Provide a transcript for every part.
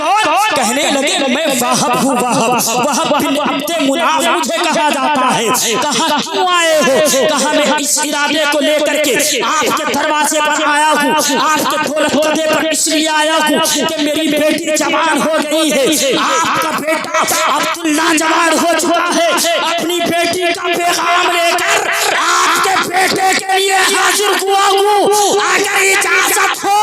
कहने लगे मैं वाहब हूँ, वाहब बिन अब्द मुनाफ मुझे कहा जाता है। कहा क्यों आए हो? कहा मैं इस इरादे को लेकर के आपके दरवाजे पर आया हूँ, आपके दौलत कदे पर इसलिए आया हूँ कि मेरी बेटी जवान हो गई है, आपका बेटा अब्दुल्ला जवान हो चुका है। अपनी बेटी का पैगाम लेकर आपके बेटे के लिए हाजिर हुआ हूँ, अगर इजाजत हो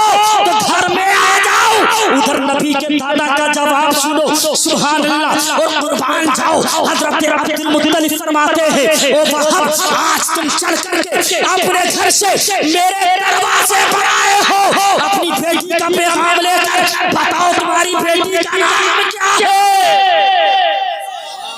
तो घर में आ जाओ। उधर नबी के दादा का जवाब सुनो, सुभान अल्लाह, और कुर्बान जाओ। हजरत अब्दुल मुत्तलिब फरमाते हैं ओ वहाब, आज तुम चल करके अपने घर से मेरे दरवाजे पर आए हो, अपनी बेटी का पैगाम लेकर बताओ तुम्हारी बेटी का नाम क्या है?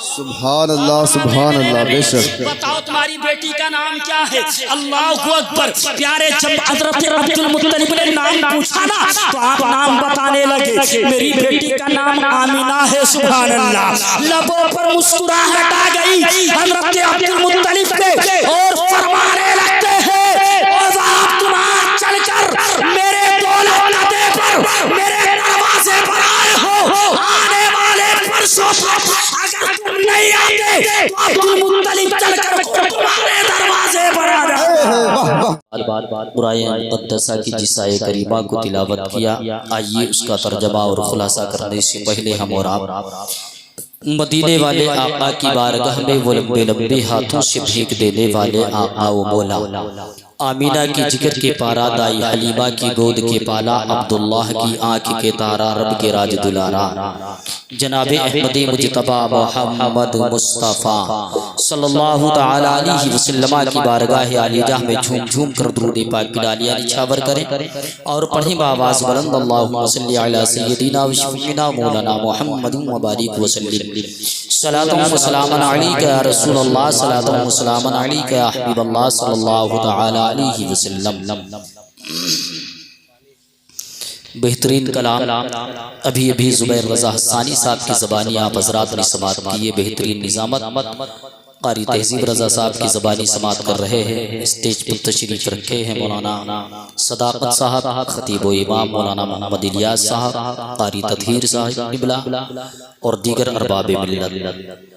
सुभान अल्लाह, बेशक। बताओ तुम्हारी बेटी का नाम क्या है? अल्लाहु अकबर। प्यारे जब हजरत अब्दुल मुत्तलिब ने नाम पूछा ना तो आप नाम बताने लगे, मेरी बेटी का नाम आमिना है। सुभान अल्लाह। लबों पर मुस्कुराहट आ गई हजरत अब्दुल मुत्तलिब पे और फरमाने लगते हैं तुम आज चलकर मेरे दौलत कदे पर मेरे दरवाजे पर आए हो, आने वाले परसों अगर तुम नहीं आते तो अब्दुल मुत्तलिब चलकर तुम्हारे दरवाजे पर आ जाए। बात बुराइयां मुक़द्दसा की जिस आये करीमा को तिलावत किया, आइए उसका तर्जमा और खुलासा करने से पहले हम और आप मदीने वाले आका की बारगाह में वो लंबे लंबे हाथों से भीख देने वाले आका वो मौला आमीना की जिक्र के पारा, दाई हलीमा की गोद के पाला, अब्दुल्लाह की आँख के तारा, रब के राज दुलारा, जनाबे अहमद मुजतबा मोहम्मद मुस्तफ़ा सल्लल्लाहु तआला अलैहि वसल्लम की बारगाह आलिजा में झूम झूम कर दुरूद पाक की डालियाँ निछावर करें और पढ़ें बावाज़ बुलंद अल्लाहुम्मा सल्लि अला सय्यदिना व शफ़ीना मौलाना मुहम्मद व बारिक व सल्लिम सलातुन व सलामुन अलैका या रसूलल्लाह, सलातुन व सलामुन अलैका या हबीबल्लाह सल्लल्लाहु तआला अलैहि वसल्लम। बेहतरीन कलाम अभी अभी ज़ुबैर रज़ा हस्सानी साहब की ज़बानी आप हज़रात ने समात की है। बेहतरीन निज़ामत क़ारी तहज़ीब रज़ा साहब की ज़बानी समात कर रहे हैं। स्टेज पर तशरीफ़ रखे हैं मौलाना सदाकत साहब, ख़तीब व इमाम मौलाना मोहम्मद इलियास साहब, क़ारी तत्हीर साहब क़िबला और दीगर अरबाब मिल्लत।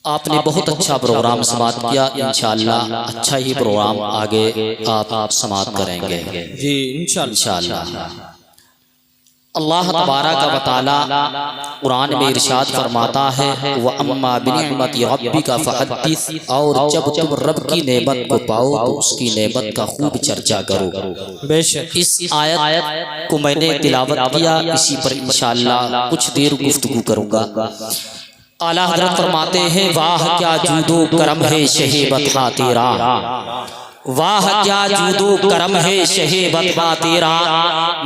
आपने बहुत अच्छा प्रोग्राम समात किया। इंशाअल्लाह अच्छा ही प्रोग्राम आगे आप समात करेंगे जी इंशाअल्लाह। अल्लाह तबारक व तआला कुरान में इरशाद फरमाता है व अम्मा बिनिअमति रब्बिका फहद्दिस, और जब तुम रब की नेमत को पाओ तो उसकी नेमत का खूब चर्चा करो। बेशक इस आयत को मैंने तिलावत किया, इसी पर इंशाअल्लाह कुछ देर गुफ्तगू करूँगा। आला हज़रत फरमाते हैं वाह क्या जूदो करम है शहे बता तेरा, वाह क्या जूदो करम है शहे बता तेरा,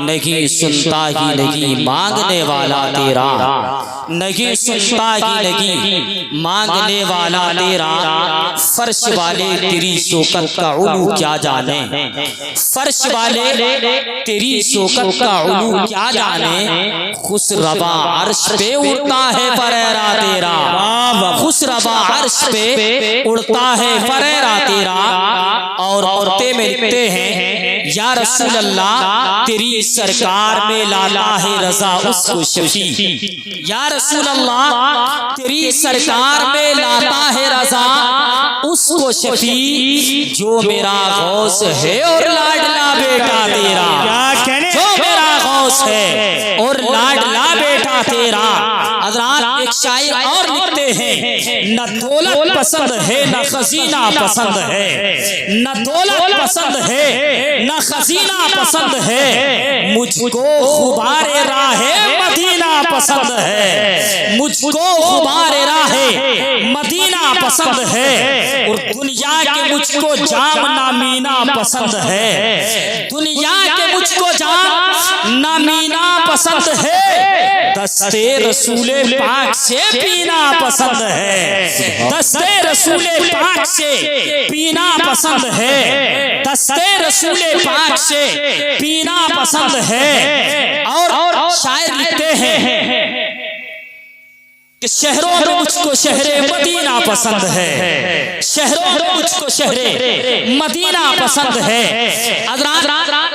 नहीं सुनता ही नहीं मांगने वाला तेरा, नहीं सुनता ही नहीं मांगने वाला तेरा, फर्श वाले तेरी शौकत का उलू क्या जाने, फर्श वाले तेरी शौकत का उलू क्या जाने, खुश रवा अर्श पे उड़ता है फरेरा तेरा, खुश रवा अर्श पे उड़ता है फरेरा तेरा। और औरतें में लिखते हैं या रसूल अल्लाह तेरी सरकार में लाला है रजा उसको शफी, या रसूल अल्लाह तेरी सरकार में लाता है रजा उसको शफी, जो मेरा गौस है और लाडला बेटा तेरा, जो मेरा गौस है और लाडला बेटा तेरा। हज़रात एक शायर और लिखते हैं न दौलत पसंद है न खजीना पसंद है, न दौलत पसंद है न खजीना पसंद है, मुझको खुबारे राहे मदीना पसंद है, मुझको खुबारे राहे मदीना पसंद है, और दुनिया के मुझको जाम नामीना पसंद है, दुनिया के मुझको जाम नामीना पसंद है, दस्ते रसूले पाक से पीना पसंद है, दस्ते रसूले पाक से पीना पसंद है, दस्ते रसूले पाक से पीना पसंद है। और शायर लिखते हैं कि शहरों में मुझको शहरे मदीना पसंद है, शहरों में मुझको शहरे मदीना पसंद है।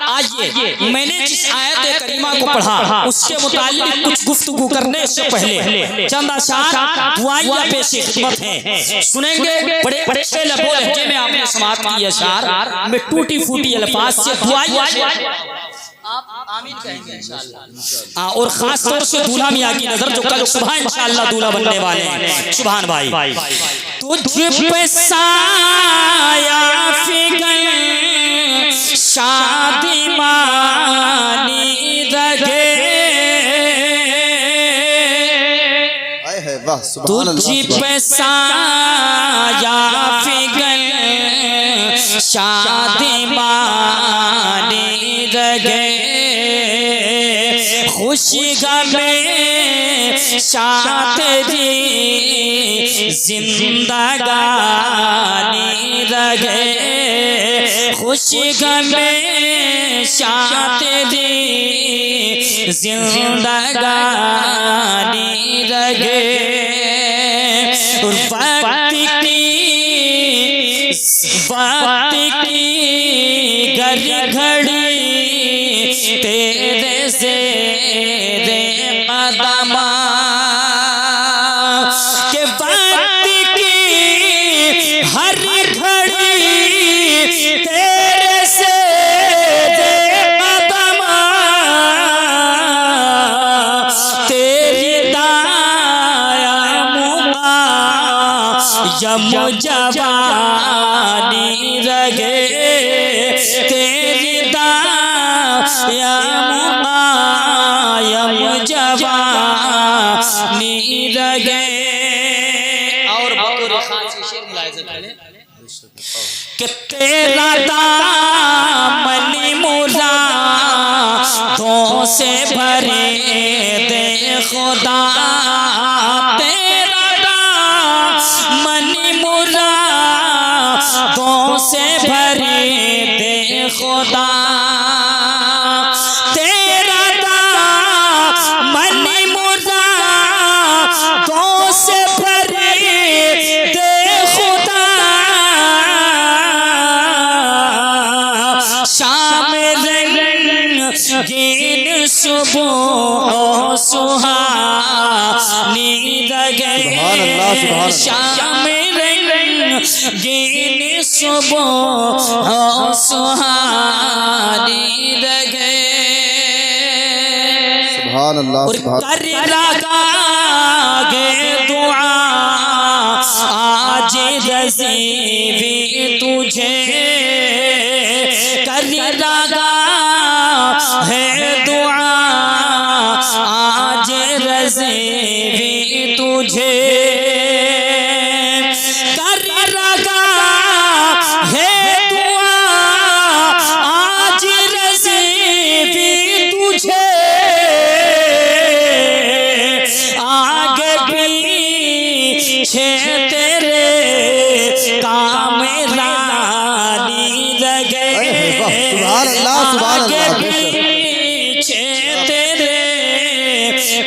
आइए मैंने जिस आयत करीमा को पढ़ा, उसके मुतालिक कुछ गुफ्तगू करने से पहले चंद अशार दुआया पेश खिदमत हैं, सुनेंगे। बड़े अच्छे लहजे में आपने समाअत की अशार में टूटी फूटी अल्फाज से दुआया आप आमीन कहेंगे इंशाअल्लाह। और खास तौर से दूल्हा मियां की नजर जो कल सुबह इंशाअल्लाह दूल्हा बनने वाले हैं, सुभान भाई। तुझ पे साया फिगन शादी मानी रगे, तुझ पे साया फिगन शादी मानी रगे, खुशी गमे शाद जी जिंदगानी रगे, खुशी गमे शाद जी जिंदगानी रगे। वक्त की घड़ी तेरे से रे कदमा के वक्त की हर घड़ी तेरे से रे कदमा, तेरी दाया मुआ यम जवानी रगे, तेरी दाया मुआयम जवानी रगे। और बतौर खास शेर मुलाहिजा करें कि तेरा दामन मुरादों से भरे दे खुदा, तेरा दामन मुरादों से भरे दे खुदा, तेरा दामन मुरादों से भरे दे खुदा, शाम रंगीन सुबह सुहानी रगे, शाम रंगीन सुबह सुहानी रगे। सुभान अल्लाह, और कर लगागे दुआ आज रज़ीवी तुझे, कर लगा है दुआ आज रज़ीवी तुझे, कर लगा है दुआ आज रज़ीवी तुझे, आगे पीछे तेरे कामरानी रगे, आगे पीछे तेरे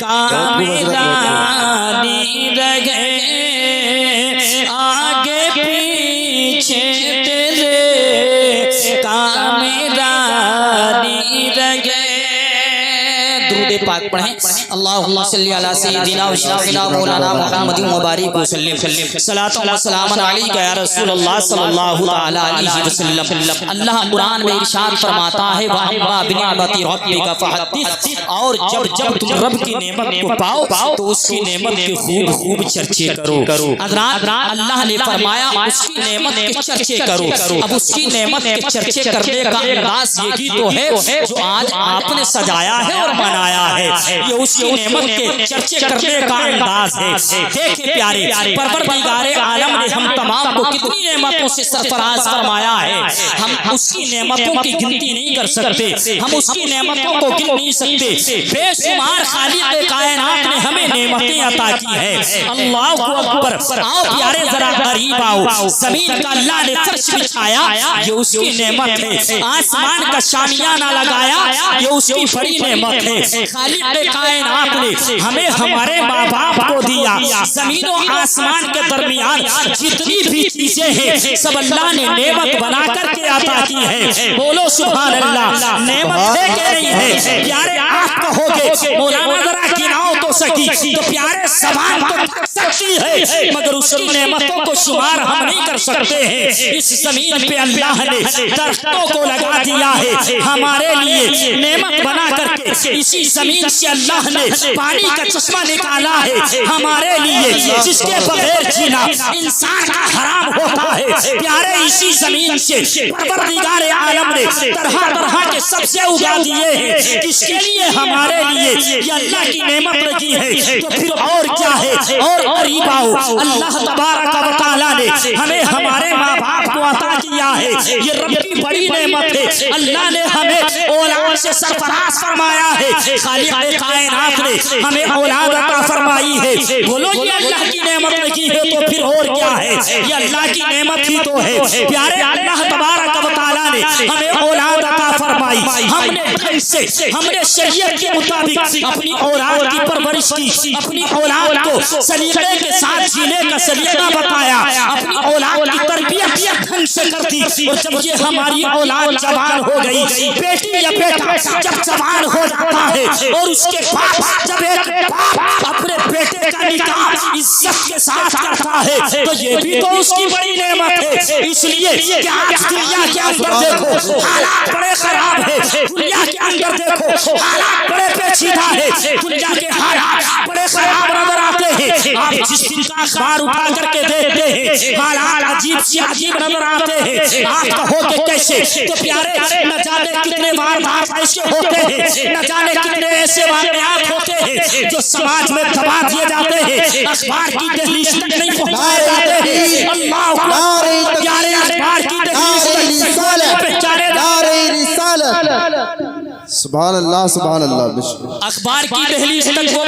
कामरानी रगे, आगे पीछे तेरे कामरानी रगे। दुरूद पाक पढ़ें। अल्लाहुम्मा सल्ली अला सय्यिदिना व शफीना मौलाना मुहम्मद मुबारक वसल्लम, सलातो व सलाम अलैका या रसूलल्लाह सल्लल्लाहु तआला अलैहि वसल्लम। अल्लाह कुरान में इरशाद फरमाता है, व अम्मा बिनिअमति रब्बिका फहद्दिस, और जब जब तुम रब की नेमत को पाओ तो उसकी नेमत के खूब खूब चर्चे करो। हज़रात, अल्लाह ने फरमाया उसकी नेमत के चर्चे करो। अब उसकी नेमत के चर्चे करने का अंदाज यही तो है जो आज आपने सजाया है और मनाया है, ये उसकी नेमत के चर्चे करने का अंदाज है। देखिए प्यारे, परवरदिगारे आलम ने हम तमाम को कितनी नेमतों से सरफराज फरमाया है, हम उसकी नेमतों की गिनती नहीं कर सकते, हम उसकी नेमतों को गिन नहीं सकते। बेशुमार खालिक कायनात ने हमें नेमतें अता की है। अल्लाह अकबर। आओ प्यारे जरा करीब आओ। जमीन का अल्लाह ने फर्श बिछाया, ये उसकी नेमत है। आसमान का शामियाना लगाया, ये उसकी बड़ी नेमत है। खालिक कायनात ने हमें हमारे माँ बाप को दिया। जमीन और आसमान के दरमियान जितनी भी चीजें हैं सब अल्लाह ने नेमत बना करके अता की है। बोलो सुभान अल्लाह। नेमत है कि नहीं है? प्यारे आप कहोगे मौलाना जरा गिनाओ तो सकी, तो प्यारे ज़बान तो थक सकती है मगर उसकी नेमतों को शुमार हम नहीं कर सकते हैं। इस जमीन पे अल्लाह ने दरख्तों को लगा दिया है हमारे लिए नेमत बना करके। इसी जमीन से अल्लाह ने पानी का चश्मा निकाला है हमारे लिए, जिसके बगैर जीना इंसान का हराम होता है। प्यारे इसी जमीन से परवरदिगार आलम ने तरह तरह के सब्ज़े उगा दिए हैं किसके लिए? हमारे लिए। ये अल्लाह की नेमत लगी है तो फिर और क्या है? और करीब आओ, अल्लाह तबारक व तआला ने हमें हमारे माँ बाप को अता किया है। ये रब की बड़ी नेमत है। अल्लाह ने हमें औलाद से सरफराज फरमाया है। खालिक कायनात ने हमें औलाद अता फरमाई है। बोलो ये अल्लाह की नेमत लगी है तो फिर और क्या है? ये अल्लाह की नेमत ही तो है। प्यारे अल्लाह तबारक व तआला ने हमें औलाद अता फरमाई। हमने ढंग से हमने शरीयत के मुताबिक अपनी औलाद की परवरिश की, अपनी औलाद को सलीके के साथ जीने का सलीका बताया, अपनी औलाद की तरबियत ढंग से करती। और जब ये हमारी औलाद जवान हो गई, बेटी या बेटा जब जवान हो जाता है और उसके बाद जब एक बाप अपने बेटे का निकाह इज्जत के साथ करता है तो ये भी तो उसकी बड़ी नेमत है। इसलिए क्या आज दुनिया के अंदर देखो हालात बड़े खराब है, दुनिया के अंदर देखो हालात बड़े पेचीदा है, दुनिया के हालात बड़े खराब नजर आते हैं। आप जिस दिन का अखबार उठा करके देखते हैं हालात अजीब से अजीब नजर आते हैं। आप कहोगे कैसे? तो प्यारे न जाने कितने वारदात ऐसे होते हैं, न जाने कितने ऐसे वाकयात होते हैं जो समाज में दबा दिए जाते हैं, अखबार की दहलीज तक नहीं पहुंचाए जाते हैं। अल्लाह प्यारे अखबार की दहलीज सुभान अल्लाह सुभान अल्लाह। अखबार की दहलीज तक वो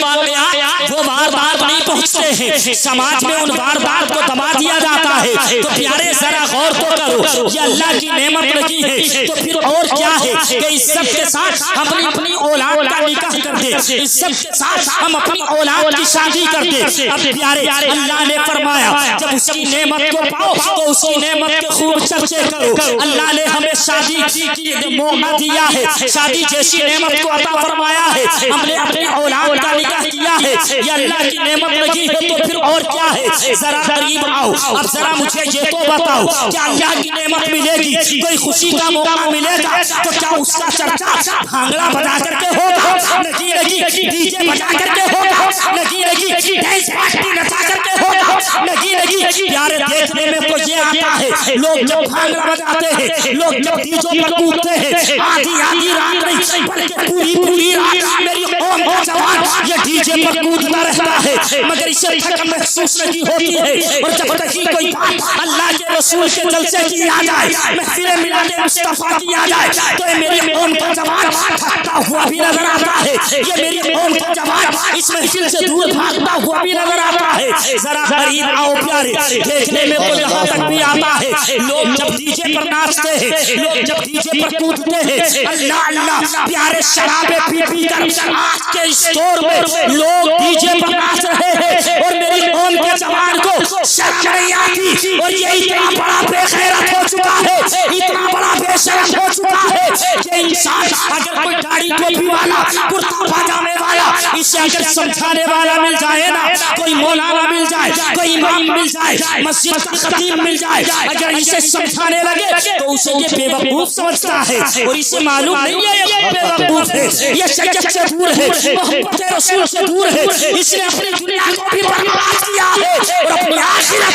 वारदात नहीं पहुंचते हैं, समाज में उन वारदात को दबा दिया जाता है। तो प्यारे जरा गौर तो करो, ये अल्लाह की नेमत लगी है तो फिर और क्या है कि इज्जत के साथ हम अपनी औलाद का निकाह कर दे, इज्जत के साथ हम अपनी औलाद की शादी कर दे। अब प्यारे अल्लाह ने फरमाया जब उसकी नेमत को पाओ तो उसकी नेमत के खूब चर्चे करो। अल्लाह ने हमें शादी की मौका दिया है, शादी जैसी नेमत को अता फरमाया है, हमने अपनी औलाद का निकाह किया है, ये अल्लाह की नेमत लगी है तो फिर और क्या है? जरा करीब आओ, अब जरा मुझे ये तो बताओ क्या अल्लाह की नेमत मिलेगी, कोई खुशी का मौका मिलेगा तो क्या उसका चर्चा भांगड़ा बजा करके होगा? नहीं नहीं, डीजे बजा करके होगा? नहीं नहीं, डांस पार्टी नचा करके होगा? नहीं नहीं। प्यारे देखने में तो ये आता है लोग जब भांगड़ा बजाते हैं, लोग जब डीजे पर कूदते हैं, आधी आधी रात नहीं बल्कि पूरी पूरी रात मेरी कौम का जवान ये डीजे पर कूदता रहता है मगर इसे थक महसूस नहीं होती है। और जब तक कोई बात अल्लाह के रसूल के जलसे की आ जाए, महफिल मिलाद मुस्तफा की आ जाए तो ये मेरी कौम का जवान थकता हुआ भी नजर आता है, ये मेरी कौम का जवान इस महफिल से दूर भागता हुआ भी नजर आता है। जरा करीब आओ प्यारे, देखने में तो यहाँ तक भी आता है लोग जब डीजे पर नाचते हैं, लोग जब डीजे पर कूदते हैं, अल्लाह अल्लाह प्यारे शराबे पी पी कर आज के इस दौर में लोग डीजे पर नाच रहे हैं और मेरी कौम के जवान को शर्म नहीं आती। और ये इतना बड़ा बेगैरत हो चुका है, इतना बड़ा बेशरम हो चुका है कि इंसान अगर कोई दाढ़ी टोपी वाला कुर्ता पजामे वाला इसे अगर समझाने वाला मिल जाए ना, कोई मौलाना मिल जाए, कोई इमाम मिल जाए, मस्जिद का खतीब मिल जाए, अगर इसे समझाने लगे तो उसे ये बेवकूफ समझता है और इसे मालूम नहीं है ये बेवकूफ है, ये शरीयत से दूर है, मोहब्बत रसूल से दूर है। इसने अपनी दुनिया को भी बर्बाद किया है और अपनी आखिरत।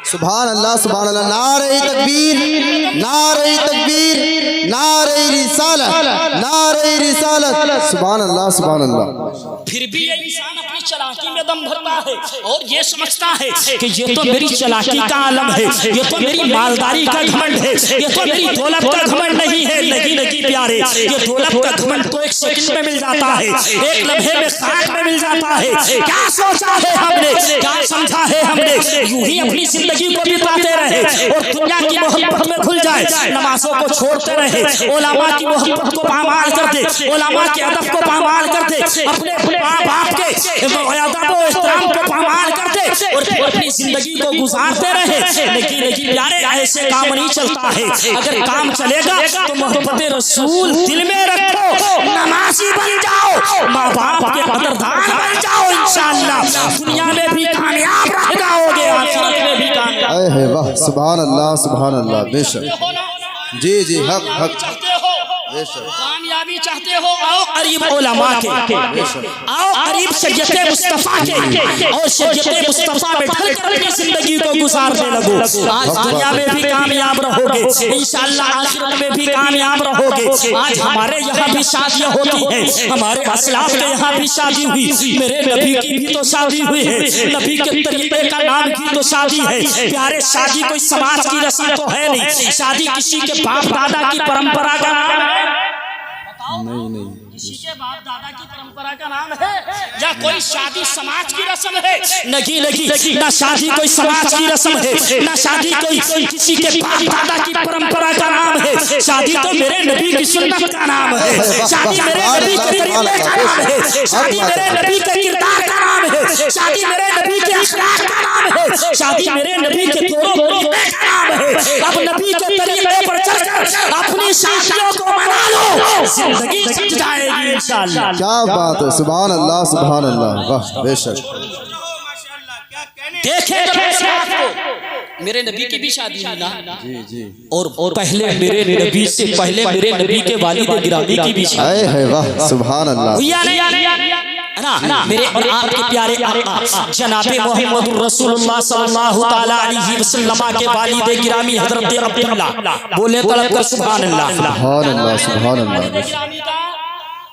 सुभान अल्लाह सुभान अल्लाह। नारे तकबीर नारे तकबीर नारे रिसालत नारे रिसालत। सुभान अल्लाह सुभान अल्लाह। फिर भी ये इंसान अपनी चालाकी में दम भरता है और ये समझता है कि ये तो मेरी चालाकी का आलम है, ये तो मेरी मालदारी का घमंड है, ये तो मेरी दौलत का घमंड नहीं है। नहीं नहीं प्यारे, ये दौलत का घमंड तो एक सेकंड में मिल जाता है, एक लम्हे में खाक में मिल जाता है। क्या सोचा है हमने, क्या समझा है हमने, यूं ही अपनी जिंदगी जिंदगी को बिताते रहे और दुनिया की मोहब्बत में भूल जाए, नमाजों को छोड़ते रहे, उलमा की मोहब्बत को पामाल कर दे, उलमा के अदब को पामाल कर दे, अपने माँ बाप के अदब और एहतराम को पामाल कर दे और फिर अपनी जिंदगी को गुजारते रहे। लेकिन प्यारे ऐसे काम नहीं चलता है। अगर काम चलेगा तो मोहब्बत रसूल दिल में रखो, नमाजी बन जाओ, माँ बाप के कदरदान बन जाओ, इंशाअल्लाह दुनिया में भी कामयाब रह जाओगे, आखिरत में भी कामयाब। आए है वाह, सुभान अल्लाह बेशक। जी जी, हक हक, कामयाबी चाहते हो, आओ करीब उलमा के, आओ करीब शरीयत मुस्तफा के और शरीयत मुस्तफा में ढलकर अपनी जिंदगी को गुजारने लगो। आज दुनिया में भी कामयाब रहोगे, इंशाअल्लाह आखिरत में भी कामयाब रहोगे। आज हमारे यहाँ भी शादियाँ होती हैं, हमारे असलाफ के यहाँ भी शादी हुई, मेरे नबी की भी तो शादी हुई है, नबी के तरीके का नाम की तो शादी है। प्यारे शादी कोई समाज की रस्म तो है नहीं, शादी किसी के बाप दादा की परंपरा का नाम है। नहीं, किसी के बाप दादा की परंपरा का नाम है या कोई शादी समाज की रस्म है? नहीं लगी, ना शादी कोई समाज की रस्म है, ना शादी कोई किसी के बाप दादा की परंपरा का नाम है। शादी तो मेरे नबी की सुन्नत का नाम है, शादी मेरे नबी के तरीके का नाम है, शादी मेरे नबी के किरदार का नाम है, शादी मेरे नबी के अखलाक का नाम है, शादी मेरे नबी के तरीके का नाम है। अब नबी के तरीके पर चलकर अपनी शादियों को मना लो, जिंदगी सज जाएगी इंशाअल्लाह। क्या बात है, सुभान अल्लाह, वाह बेशक। देखे मेरे नबी की भी शादी हुई ना, जी जी, और पहले मेरे नबी से पहले मेरे नबी के वालिद गिरामी की भी शादी आए है वाह, सुभान अल्लाह। हुई ना मेरे और आपके प्यारे आका जनाबे मोहम्मद रसूलुल्लाह सल्लल्लाहु तआला अलैहि वसल्लम के वालिद गिरामी हजरत अब्दुल्ला, बोले तलब कर सुभान अल्लाह, सुभान अल्लाह।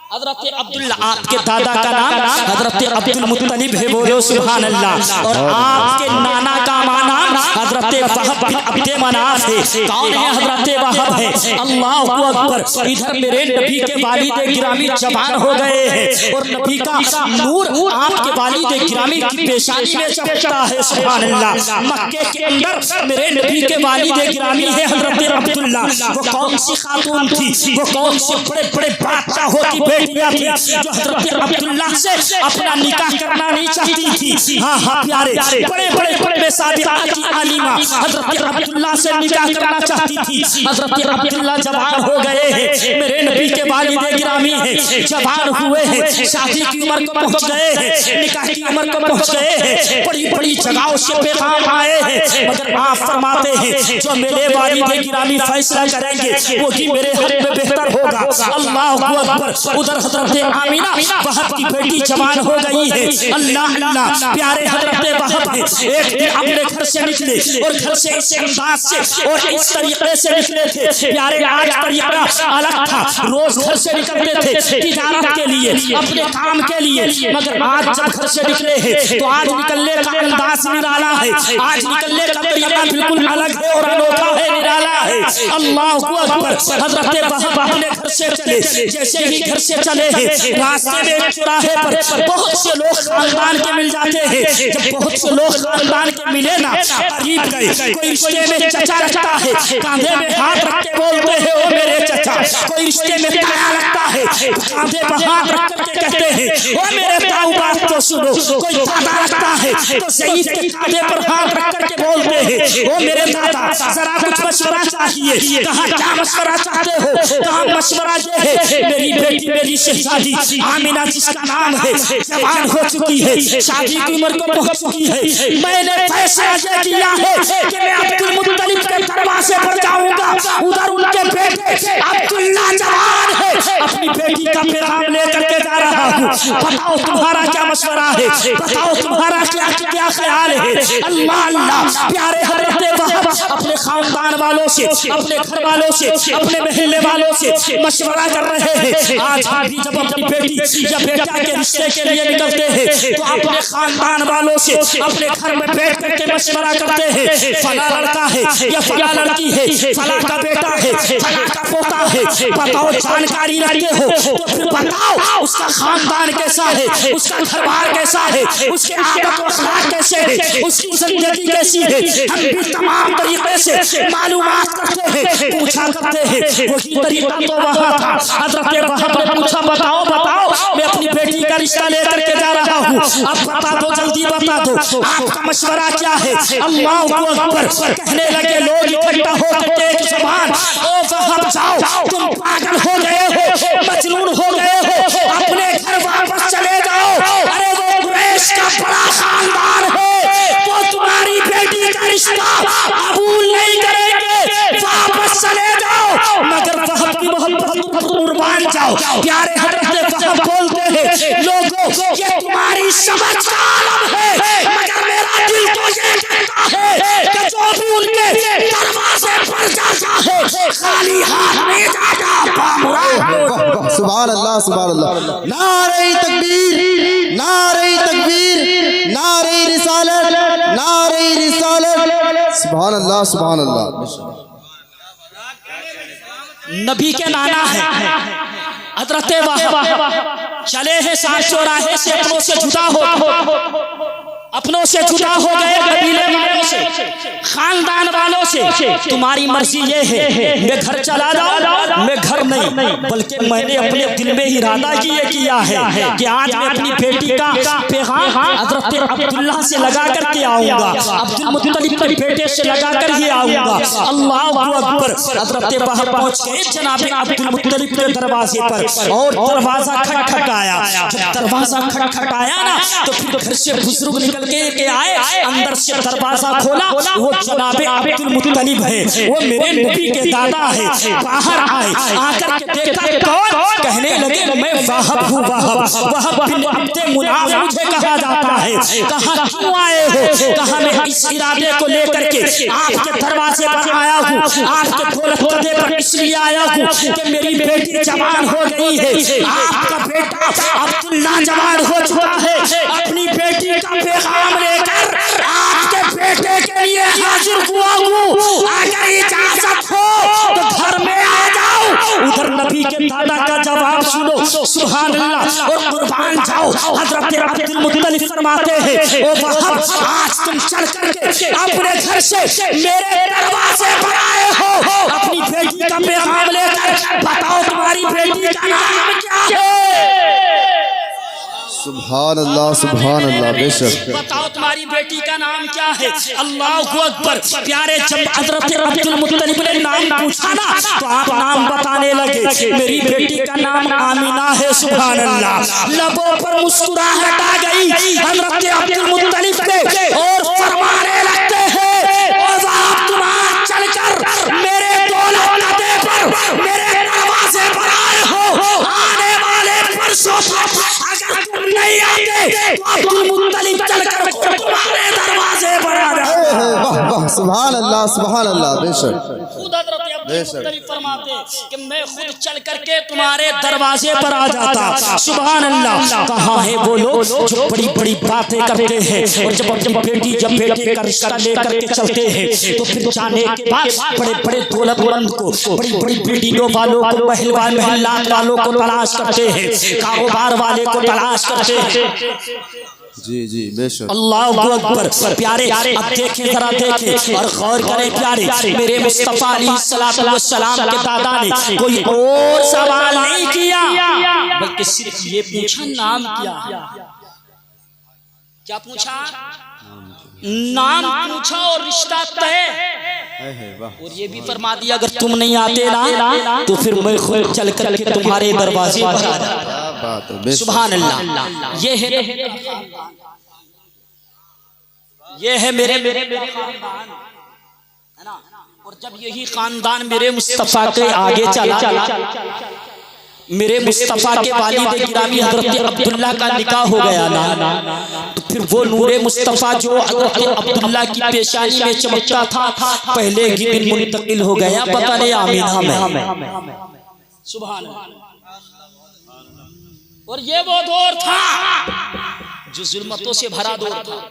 हजरत अब्दुल्ला, आपके दादा का नाम हजरत अब्दुल मुत्तलिब है, बोलो सुभान अल्लाह। और आपके नाना का नाम हजरत वहब बिन अब्द मनाफ है। कौन है हजरत वहब? है अल्लाहु अकबर। इधर मेरे नबी के वालिद गिरामी जवान हो गए हैं और नबी का नूर आपके वालिद गिरामी की पेशानी में चमकता है, सुभान अल्लाह। मक्के के अंदर मेरे नबी के वालिद गिरामी है हजरत अब्दुल्ला। वो कौन सी खातून थी, वो कौन से बड़े बड़े बादशाहों की बेटियां थी जो हजरत अब्दुल्ला से अपना निकाह करना नहीं चाहती थी। हाँ हाँ प्यारे, बड़े बड़े बड़े साबिक़ा की आलिमा हजरत अब्दुल्ला से निकाह करना चाहती थी। हजरत अब्दुल्ला जवान हो गए हैं, मेरे नबी के वालिद गिरामी हैं, जवान हुए हैं, शादी की उम्र को पहुंच गए हैं, निकाह की उम्र को पहुंच गए हैं, बड़ी बड़ी जगहों से पैगाम आए हैं, मगर आप फरमाते हैं जो मेरे वालिद गिरामी फैसला करेंगे वही मेरे हक में बेहतर होगा। अल्लाहु अकबर। उधर हजरत आमिना वहब की बेटी जवान हो गई है। अल्लाह अल्लाह, प्यारे हजरत वहब एक दिन अपने घर से निकले और घर से इस अंदाज से और इस तरीके से निकले थे। प्यारे आज तरीका अलग था, रोज घर से निकलते थे तिजारत के लिए, अपने काम के लिए, मगर आज जब घर से निकले हैं तो आज निकलने का अंदाज निराला है, आज निकलने का तरीका बिल्कुल अलग है और अनोखा है, निराला है। अल्लाहु अकबर। हजरत वहब अपने घर से चले, जैसे ही घर से चले हैं रास्ते में चौराहे पर बहुत से लोग खानदान के मिल जाते हैं। जब बहुत से लोग खानदान के मिले ना, करीब गए, कोई रिश्ते में चचा रखता है, कांधे में हाथ रख के बोलते हैं ओ मेरे चचा। कोई रिश्ते में ताया लगता है, कांधे पर हाथ रख करके कहते हैं ओ मेरे ताऊ, बात तो सुनो। कोई दादा लगता है तो सईद के कांधे पर हाथ रख करके बोलते हैं ओ मेरे दादा, जरा कुछ मशवरा चाहिए। कहाँ क्या मशवरा चाहते हो? कहाँ मशवरा ये है मेरी बेटी, मेरी शहजादी आमिना जिसका नाम है, जवान हो चुकी है, शादी की उम्र को पहुंच चुकी है। मैंने फैसला ये किया है कि मैं अब्दुल मुत्तलिब के दरवाजे पर जाऊंगा, उधर उनके बेटे अब्दुल्ला जवान है, अपनी बेटी का पैगाम लेकर के जा रहा हूँ। बताओ तुम्हारा क्या मशवरा है, बताओ तुम्हारा क्या क्या ख्याल है? अल्लाह अल्लाह। प्यारे हजरत वहब अपने खानदान वालों से, अपने घर वालों से, अपने महल्ले वालों से मशवरा कर रहे हैं। आज भी जब अपनी बेटी या बेटा के रिश्ते के लिए निकलते हैं तो अपने खानदान वालों से अपने घर में बैठ करके मशवरा करते हैं। फला लड़का है या फला लड़की है, फला का बेटा है, फला का पोता है, बताओ जानकारी रखते हो तो फिर बताओ उसका खानदान खानदान कैसा है, उसका घरबार कैसा है, उसके आदत और अखलाक कैसे है, उसकी जिंदगी कैसी है, हम भी तमाम तरीके से मालूमात करते हैं, पूछा करते हैं। वही तरीका तो वहाँ था। हज़रत वहाब ने पूछा, बताओ बताओ, मैं अपनी बेटी का रिश्ता लेकर के जा रहा हूँ, अब बता दो, जल्दी बता दो, आपका मशवरा क्या है? अल्लाह अकबर। कहने लगे लोग इकट्ठा होकर एक ज़बान, ओ वहाब जाओ, तुम पागल हो गए हो, मजनून हो गए हो, अपने घर वापस चले जाओ। अरे वो कुरैश का बड़ा खानदान है, वो तुम्हारी बेटी का रिश्ता कबूल नहीं करेंगे, वापस चले जाओ। मगर वहाब की मोहब्बत कुर्बान जाओ। प्यारे हज़रत वहाब बोलते हैं, लोगों ये तुम्हारी समझ का आलम है, मगर मेरा दिल तो ये कहता है कि जो भी उनके दरवाजे पर जाता है खाली हाथ नहीं जाता। सुभान अल्लाह, सुभान अल्लाह। नारे तकबीर, नारे तकबीर, नारे रिसालत, नारे रिसालत। सुभान अल्लाह, सुभान अल्लाह। नबी के नाना है हज़रत वहाब, चले हैं सात चौराहे से, अपनों से जुदा हो गए, कबीले वालों से, खानदान वालों से। तुम्हारी मर्जी ये है, मैं घर चला जाऊं, मैं घर नहीं, बल्कि मैंने अपने दिल में इरादा किया है कि आज मैं अपनी बेटी का पैगाम हज़रत अब्दुल्ला से लगा करके आऊंगा, अब्दुल मुत्तलिब के बेटे से लगा कर ही आऊंगा। अल्लाह अकबर। हज़रत वहाब पहुंच गए जनाब अब्दुल मुत्तलिब के दरवाजे पर और दरवाजा खटखटाया। जब दरवाजा खटखटाया ना, तो फिर घर से बुजुर्ग निकल के आए, अंदर से दरवाजा खोला, वो जनाब अब्दुल मुत्तलिब है, वो मेरे नबी के दादा है। बाहर आए, आकर के देखा कौन? कहने लगे मैं वहाब हूँ, वहाब बिन अब्द मुनाफ मुझे कहा जाता है। कहा क्यों आए हो? कहा मैं इस इरादे को लेकर के आपके दरवाजे पर आया हूँ, आपके दौलत पर इसलिए आया हूँ कि मेरी बेटी जवान हो गई है, आपका बेटा अब्दुल्ला जवान हो चुका है। अपनी बेटी का पैगाम लेकर आपके बेटे के लिए हाजिर हुआ हूँ, अगर इजाजत हो तो घर में आ जाओ। उधर नबी के दादा का जवाब सुनो, सुभान अल्लाह, और कुर्बान जाओ। हज़रत अब्दुल मुत्तलिब फरमाते हैं, ओ वहाब, आज तुम चल करके अपने घर से मेरे दरवाजे पर आए हो, अपनी बेटी का पैगाम लेकर, बताओ तुम्हारी बेटी का नाम क्या है? सुभान अल्लाह, सुभान अल्लाह। बेशक, बताओ तुम्हारी बेटी का नाम क्या है? अल्लाह अकबर। प्यारे जब हज़रत अब्दुल मुत्तलिब ने नाम पूछा ना, तो आप नाम बताने लगे, मेरी बेटी का नाम आमिना है। सुभान अल्लाह। लबों पर मुस्कुराहट आ गई हज़रत अब्दुल मुत्तलिब पे और फरमाने लगते हैं, ओ वहाब, तुम आज चलकर मेरे दौलत पर मेरे दरवाजे पर आए हो, आने वाले परसों अगर तुम नहीं आते तो अब्दुल मुत्तलिब चलकर तुम्हारे दरवाजे पर आ जाए। वाह वाह, सुभान अल्लाह, सुभान अल्लाह। बेशक, खुद हज़रत अब्दुल मुत्तलिब फरमाते कि मैं खुद चल करके तुम्हारे दरवाजे पर आ जाता। सुभान अल्लाह। कहाँ है वो लोग जो बड़ी बड़ी बातें करते हैं, और जब अपनी बेटे का रिश्ता लेकर के चलते हैं, तो फिर जाने के बाद बड़े बड़े दौलतमंद को, बड़ी बड़ी बिल्डिंगों वालों को, महलात वालों को तलाश करते हैं, कारोबार वाले को तलाश करते हैं। जी जी, बेशक। अल्लाह अकबर। प्यारे अब देखें, जरा देखें और गौर करें प्यारे, मेरे मुस्तफा अलैहिस्सलातु वस्सलाम के दादा ने कोई और सवाल नहीं किया, बल्कि सिर्फ ये पूछा नाम क्या पूछा? नाम पूछा और रिश्ता तय। और ये भी फरमा दिया, अगर तुम नहीं आते ना तो फिर मैं खुद चल कर के तुम्हारे दरवाजे पर आ जाता। सुभान अल्लाह। ये है मेरे खानदान, है ना। और जब यही खानदान मेरे मुस्तफा के आगे चला, मेरे मुस्तफा के वालिद गिरामी हज़रत अब्दुल्ला का निकाह हो गया ना, तो फिर वो नूरे मुस्तफा जो हज़रत अब्दुल्ला की पेशानी में चमकता था, पहले ही दिन मुंतकिल हो गया पता नहीं आमीना में। सुभान अल्लाह। और ये वो दौर था जो जुल्मतों से भरा दौर था,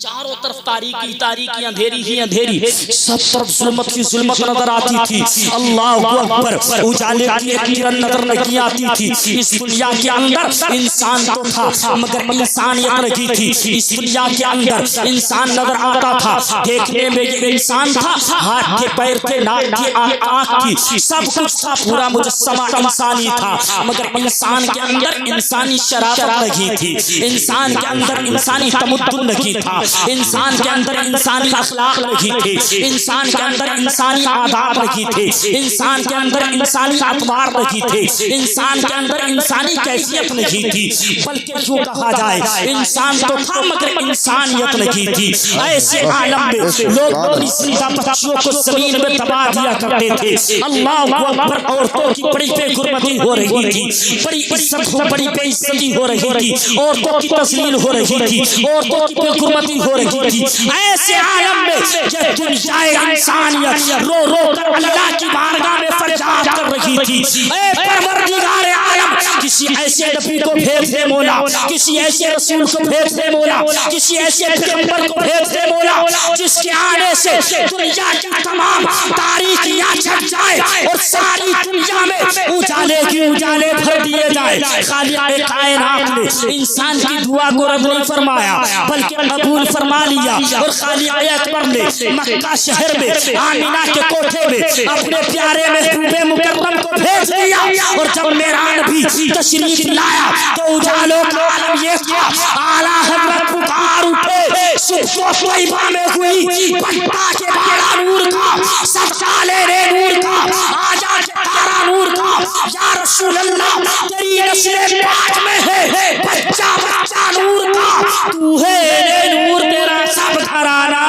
चारों तरफ तारीकी तारीकी, अंधेरी ही अंधेरी, सब तरफ जुल्मत ही जुल्मत नजर आती थी। अल्लाह अकबर, उजाले की एक किरण नजर नहीं आती थी। इस दुनिया के अंदर इंसान तो था मगर इंसानियत नहीं थी। इस दुनिया के अंदर इंसान नजर आता था, देखने में ये इंसान था, हाथ के पैर थे, नाक की आँख थी, सब कुछ था, पूरा मुजस्समा इंसानी था, मगर इंसान के अंदर इंसानी शराफत नहीं थी, इंसान के अंदर इंसानी तमद्दुन नहीं था, इंसान के अंदर इंसानी अखलाक नहीं थे, इंसान के अंदर इंसानी आदाब नहीं थे, इंसान के अंदर इंसानी अतवार नहीं थे, इंसान के अंदर इंसानी कैफियत नहीं थी, बल्कि जो कहा जाए इंसान तो था मगर इंसानियत नहीं थी। ऐसे आलम में लोग अपनी जिंदा बच्चियों को जमीन में दबा दिया करते थे। अल्लाह अकबर, औरतों की बड़ी बेगुरबती हो रही थी, बड़ी इज्जत हो, बड़ी बेइज्जती हो रही थी, औरतों की तस्लील हो रही थी, औरतों की बेगुरबती हो रही थी। ऐसे आलम में ये दुनियाए इंसानियत रो रो कर अल्लाह की बारगाह में फरियाद कर रही थी, ऐ परवरदिगार आलम, किसी ऐसे नबी को भेज दे मौला, किसी ऐसे रसूल को भेज दे मौला, किसी ऐसे पैगंबर को भेज दे मौला, जिसके आने से दुनिया की तमाम तारीकियां छट जाए और सारी दुनिया में उजाले की उजाले भर दिए जाए। खालिक कायनात ने इंसान की दुआ को रद्द नहीं फरमाया बल्कि कबूल फरमा लिया, और खालिक अकबर ने मक्का शहर में आमिना के कोठे में अपने प्यारे महबूबे मुकर्रम को भेज दिया, और जब मेरा नबी तशरीफ लाया तो उजालों का आलम ये था, आला हजरत पुकार उठे, सुबह तैयबा में हुई पट्टा के बाड़ा नूर का, सब चाले रे नूर का, आजा के तारा नूर का, या रसूल अल्लाह तेरी नस्ल पाक में है बच्चा बच्चा नूर का, तू है रे नूर तेरा सब घराना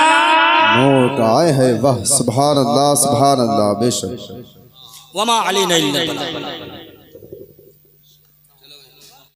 नूर का आए है। वाह सुभान अल्लाह बेशक। वमा अलैना इल्ला अल बलाग।